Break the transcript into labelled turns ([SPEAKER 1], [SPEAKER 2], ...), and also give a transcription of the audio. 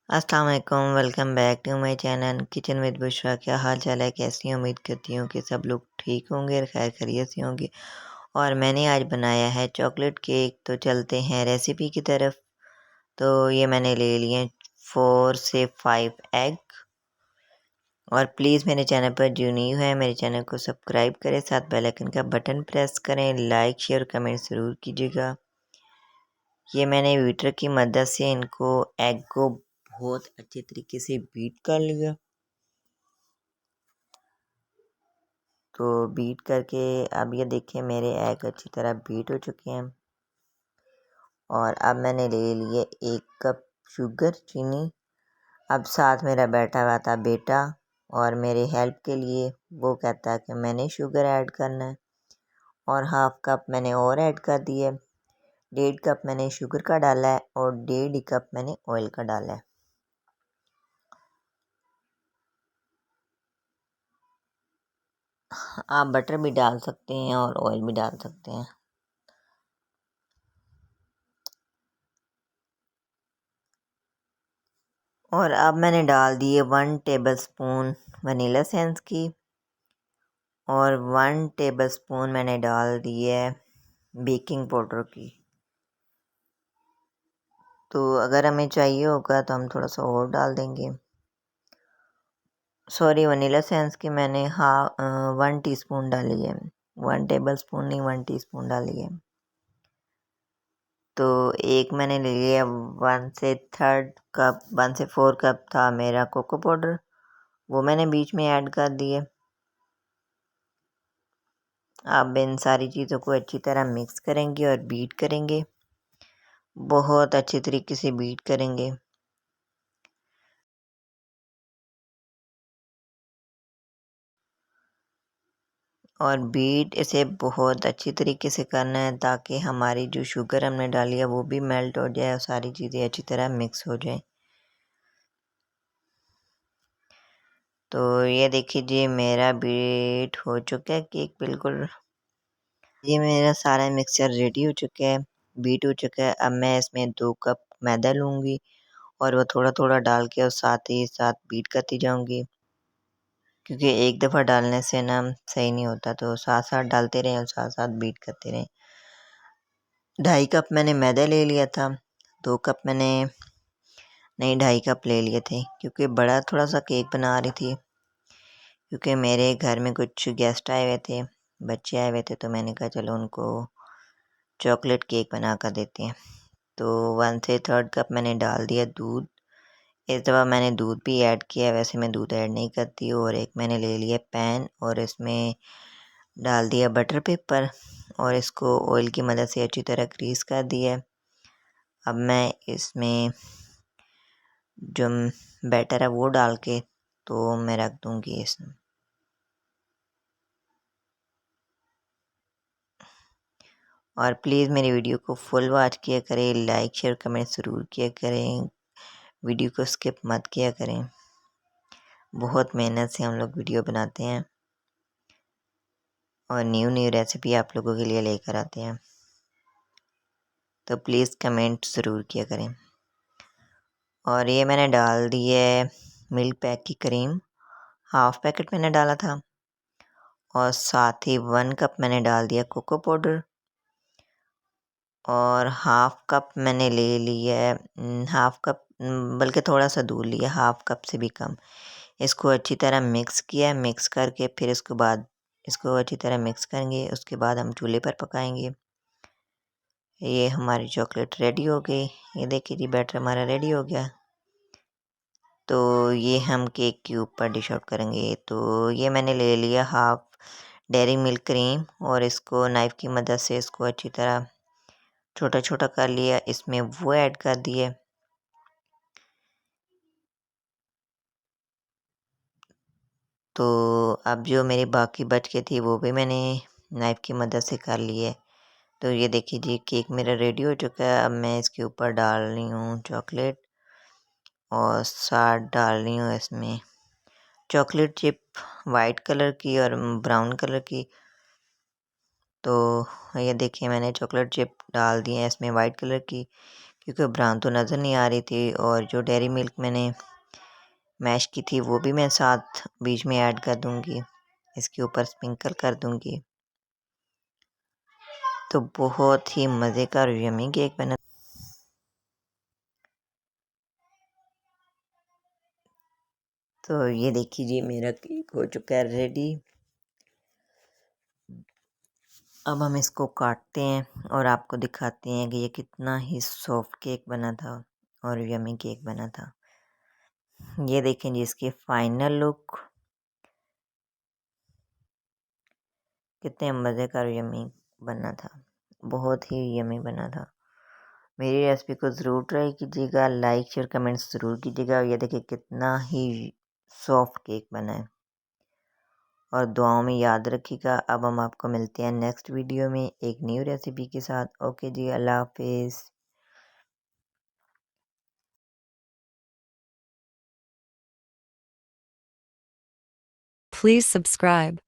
[SPEAKER 1] अस्सलाम वालेकुम, welcome back to my channel kitchen with Bushra. क्या हाल चाल है, कैसी हैं? उम्मीद करती हूँ कि सब लोग ठीक होंगे और खैर खैरियत से होंगे। और मैंने आज बनाया है चॉकलेट केक। तो चलते हैं रेसिपी की तरफ। तो ये मैंने ले लिए 4 से 5 एग। और प्लीज़ मेरे चैनल पर जो न्यू है मेरे चैनल को सब्सक्राइब करें, साथ बेल आइकन का बटन प्रेस करें, लाइक शेयर कमेंट ज़रूर कीजिएगा। ये मैंने बीटर की मदद से इनको एग को बहुत अच्छे तरीके से बीट कर लिया। तो बीट करके अब ये देखिए मेरे एग अच्छी तरह बीट हो चुके हैं। और अब मैंने ले लिए 1 कप शुगर चीनी। अब साथ मेरा बैठा हुआ था बेटा और मेरे हेल्प के लिए वो कहता है कि मैंने शुगर ऐड करना है। और हाफ कप मैंने और ऐड कर दिए। 1.5 कप मैंने शुगर का डाला है और 1.5 कप मैंने ऑयल का डाला है। आप बटर भी डाल सकते हैं और ऑयल भी डाल सकते हैं। और अब मैंने डाल दिए 1 टेबलस्पून वनीला एसेंस की और 1 टेबलस्पून मैंने डाल दिए बेकिंग पाउडर की। तो अगर हमें चाहिए होगा तो हम थोड़ा सा और डाल देंगे। सॉरी, वनीला एसेंस की मैंने 1 टीस्पून डाली है, 1 टेबलस्पून नहीं 1 टीस्पून डाली है। तो एक मैंने ले लिया 1 से 4 कप था मेरा कोको पाउडर, वो मैंने बीच में ऐड कर दिए। अब इन सारी चीज़ों को अच्छी तरह मिक्स करेंगे और बीट करेंगे, बहुत अच्छी तरीके से बीट करेंगे। और बीट इसे बहुत अच्छी तरीके से करना है ताकि हमारी जो शुगर हमने डाली है वो भी मेल्ट हो जाए और सारी चीज़ें अच्छी तरह मिक्स हो जाए। तो ये देखिए जी मेरा बीट हो चुका है केक बिल्कुल। ये मेरा सारा मिक्सचर रेडी हो चुका है, बीट हो चुका है। अब मैं इसमें 2 कप मैदा लूँगी और वो थोड़ा थोड़ा डाल के और साथ ही साथ बीट करती जाऊँगी, क्योंकि एक दफ़ा डालने से ना सही नहीं होता। तो साथ साथ डालते रहें और साथ साथ बीट करते रहें। 2.5 कप मैंने मैदा ले लिया था, 2 कप मैंने नहीं 2.5 कप ले लिए थे, क्योंकि बड़ा थोड़ा सा केक बना रही थी, क्योंकि मेरे घर में कुछ गेस्ट आए हुए थे, बच्चे आए हुए थे। तो मैंने कहा चलो उनको चॉकलेट केक बना कर देते हैं। तो 1 से 3 कप मैंने डाल दिया दूध। इस दफ़ा मैंने दूध भी ऐड किया, वैसे मैं दूध ऐड नहीं करती। और एक मैंने ले लिया पैन और इसमें डाल दिया बटर पेपर और इसको ऑयल की मदद से अच्छी तरह ग्रीस कर दिया। अब मैं इसमें जो बैटर है वो डाल के तो मैं रख दूँगी इसमें। और प्लीज़ मेरी वीडियो को फुल वॉच किया करें, लाइक शेयर कमेंट ज़रूर किया करें, वीडियो को स्किप मत किया करें। बहुत मेहनत से हम लोग वीडियो बनाते हैं और न्यू न्यू रेसिपी आप लोगों के लिए लेकर आते हैं। तो प्लीज़ कमेंट ज़रूर किया करें। और ये मैंने डाल दी है मिल्क पैक की क्रीम, हाफ़ पैकेट मैंने डाला था। और साथ ही 1 कप मैंने डाल दिया कोको पाउडर और हाफ़ कप मैंने ले लिया हाफ़ कप, बल्कि थोड़ा सा दूर लिया, हाफ़ कप से भी कम। इसको अच्छी तरह मिक्स किया, मिक्स करके फिर इसके बाद इसको अच्छी तरह मिक्स करेंगे। उसके बाद हम चूल्हे पर पकाएंगे। ये हमारी चॉकलेट रेडी हो गई। ये देखिए जी बैटर हमारा रेडी हो गया। तो ये हम केक के ऊपर डिश आउट करेंगे। तो ये मैंने ले लिया हाफ़ डेयरी मिल्क क्रीम और इसको नाइफ़ की मदद से इसको अच्छी तरह छोटा छोटा कर लिया, इसमें वो ऐड कर दिए। तो अब जो मेरी बाकी बच के थी वो भी मैंने नाइफ़ की मदद से कर लिए। तो ये देखिए जी केक मेरा रेडी हो चुका है। अब मैं इसके ऊपर डाल रही हूँ चॉकलेट और साथ डाल रही हूँ इसमें चॉकलेट चिप, वाइट कलर की और ब्राउन कलर की। तो ये देखिए मैंने चॉकलेट चिप डाल दी है इसमें वाइट कलर की, क्योंकि ब्राउन तो नज़र नहीं आ रही थी, और जो डेयरी मिल्क मैंने मैश की थी वो भी मैं साथ बीच में ऐड कर दूंगी, इसके ऊपर स्प्रिंकल कर दूंगी। तो बहुत ही मज़े का और यम्मी केक बना। तो ये देखिए मेरा केक हो चुका है रेडी। अब हम इसको काटते हैं और आपको दिखाते हैं कि ये कितना ही सॉफ्ट केक बना था और यम्मी केक बना था। ये देखें जी इसकी फाइनल लुक, कितने मज़े का और यम्मी बना था, बहुत ही यम्मी बना था। मेरी रेसिपी को ज़रूर ट्राई कीजिएगा, लाइक शेयर कमेंट्स ज़रूर कीजिएगा। ये देखिए कितना ही सॉफ्ट केक बना है, और दुआओं में याद रखिएगा। अब हम आपको मिलते हैं नेक्स्ट वीडियो में एक न्यू रेसिपी के साथ। ओके जी, अल्लाह हाफिज़।
[SPEAKER 2] Please subscribe.